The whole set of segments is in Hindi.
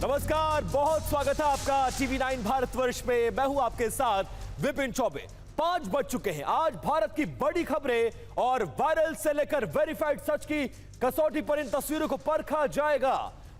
नमस्कार, बहुत स्वागत है आपका टीवी 9 भारतवर्ष में। मैं हूं आपके साथ विपिन चौबे। 5 बज चुके हैं। आज भारत की बड़ी खबरें और वायरल से लेकर वेरीफाइड सच की कसौटी पर इन तस्वीरों को परखा जाएगा।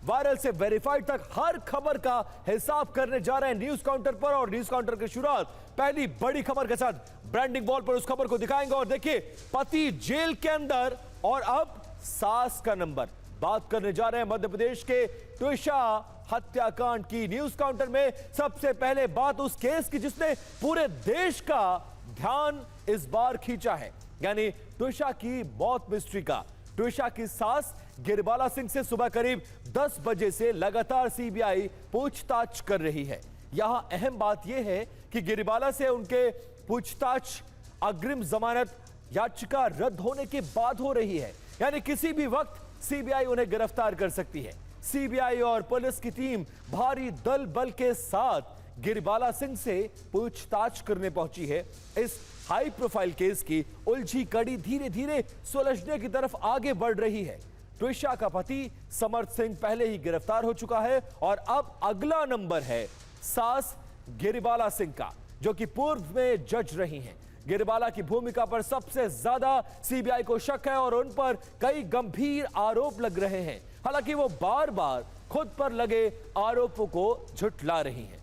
वायरल से वेरीफाइड तक हर खबर का हिसाब करने जा रहे हैं न्यूज काउंटर पर। और न्यूज काउंटर की शुरुआत पहली बड़ी खबर के साथ ब्रांडिंग वॉल पर उस खबर को दिखाएंगे। और देखिए, पति जेल के अंदर और अब सास का नंबर। बात करने जा रहे हैं मध्य प्रदेश के ट्विशा हत्याकांड की। न्यूज काउंटर में सबसे पहले बात उस केस की जिसने पूरे देश का ध्यान इस बार खींचा है, यानी ट्विशा की मौत मिस्ट्री का। ट्विशा की सास गिरिबाला सिंह से सुबह करीब 10 बजे से लगातार सीबीआई पूछताछ कर रही है। यहां अहम बात यह है कि गिरिबाला से उनके पूछताछ अग्रिम जमानत याचिका रद्द होने के बाद हो रही है, यानी किसी भी वक्त सीबीआई उन्हें गिरफ्तार कर सकती है। सीबीआई और पुलिस की टीम भारी दल बल के साथ गिरिबाला सिंह से पूछताछ करने पहुंची है। इस हाई प्रोफाइल केस की उलझी कड़ी धीरे धीरे सुलझने की तरफ आगे बढ़ रही है। ट्विशा का पति समर्थ सिंह पहले ही गिरफ्तार हो चुका है और अब अगला नंबर है सास गिरिबाला सिंह का, जो कि पूर्व में जज रही हैं। गिरिबाला की भूमिका पर सबसे ज्यादा सीबीआई को शक है और उन पर कई गंभीर आरोप लग रहे हैं। हालांकि वो बार बार खुद पर लगे आरोपों को झुठला रही हैं।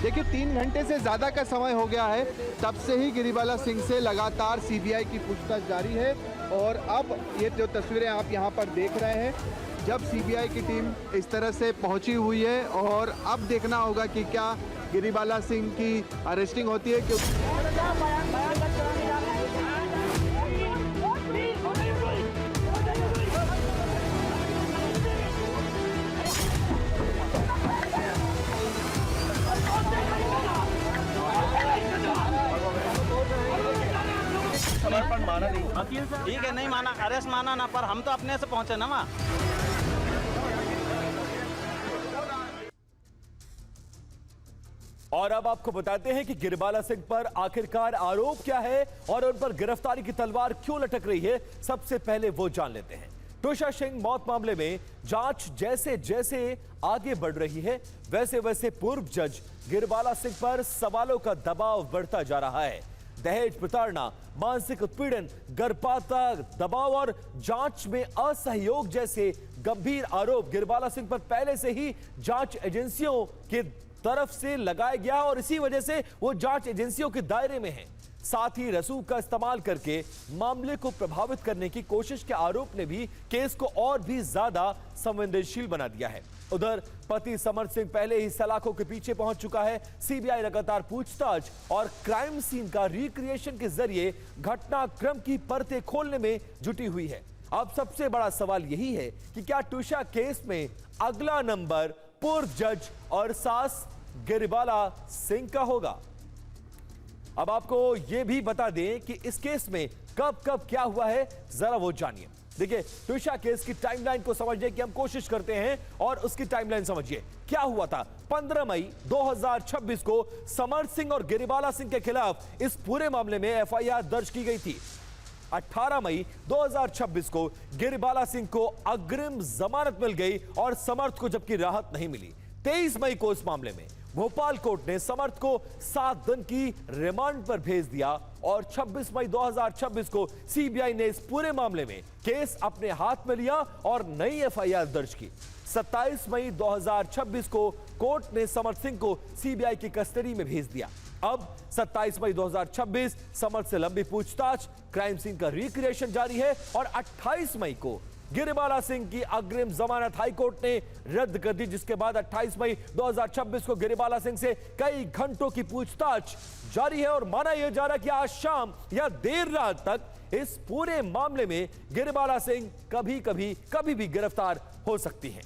देखिए, 3 घंटे से ज़्यादा का समय हो गया है, तब से ही गिरिबाला सिंह से लगातार सीबीआई की पूछताछ जारी है। और अब ये जो तस्वीरें आप यहाँ पर देख रहे हैं, जब सीबीआई की टीम इस तरह से पहुँची हुई है और अब देखना होगा कि क्या गिरिबाला सिंह की अरेस्टिंग होती है। समर्पण माना नहीं, ठीक है, नहीं माना, अरेस्ट माना ना, पर हम तो अपने से पहुंचे ना वहाँ। और अब आपको बताते हैं कि गिरिबाला सिंह पर आखिरकार आरोप क्या है और उन पर गिरफ्तारी की तलवार क्यों लटक रही है। सबसे पहले वो जान लेते हैं। ट्विशा सिंह मौत मामले में जांच जैसे जैसे आगे बढ़ रही है, वैसे वैसे पूर्व जज गिरिबाला सिंह पर सवालों का दबाव बढ़ता जा रहा है। दहेज प्रताड़ना, मानसिक उत्पीड़न, गर्भपात दबाव और जांच में असहयोग जैसे गंभीर आरोप गिरिबाला सिंह पर पहले से ही जांच एजेंसियों के तरफ से लगाया गया और इसी वजह से वो जांच एजेंसियों के दायरे में है। साथ ही रसूख का इस्तेमाल करके मामले को प्रभावित करने की कोशिश के आरोप ने भी केस को और भी ज्यादा संवेदनशील बना दिया है। उधर पति समर्थ सिंह पहले ही सलाखों के पीछे पहुंच चुका है। सीबीआई लगातार पूछताछ और क्राइम सीन का रिक्रिएशन के जरिए घटनाक्रम की परतें खोलने में जुटी हुई है। अब सबसे बड़ा सवाल यही है कि क्या ट्विशा केस में अगला नंबर पूर्व जज और सास गिरिबाला सिंह का होगा। अब आपको यह भी बता दें कि इस केस में कब कब क्या हुआ है, जरा वो जानिए। देखिए, ट्विशा केस की टाइमलाइन को समझने की हम कोशिश करते हैं और उसकी टाइमलाइन समझिए। क्या हुआ था? 15 मई 2026 को समर्थ सिंह और गिरिबाला सिंह के खिलाफ इस पूरे मामले में एफआईआर दर्ज की गई थी। 18 मई 2026 को गिरिबाला सिंह को अग्रिम जमानत मिल गई और समर्थ को जबकि राहत नहीं मिली। 23 मई को इस मामले में भोपाल कोर्ट ने समर्थ को 7 दिन की रिमांड पर भेज दिया और 26 मई 2026 को सीबीआई ने इस पूरे मामले में केस अपने हाथ में लिया और नई एफआईआर दर्ज की। 27 मई 2026 को कोर्ट ने समर्थ सिंह को सीबीआई की कस्टडी में भेज दिया। अब 27 मई 2026 समर्थ से लंबी पूछताछ, क्राइम सीन का रिक्रिएशन जारी है और 28 मई को गिरिबाला सिंह की अग्रिम जमानत हाईकोर्ट ने रद्द कर दी, जिसके बाद 28 मई 2026 को गिरिबाला सिंह से कई घंटों की पूछताछ जारी है और माना यह जा रहा है कि आज शाम या देर रात तक इस पूरे मामले में गिरिबाला सिंह कभी भी गिरफ्तार हो सकती हैं।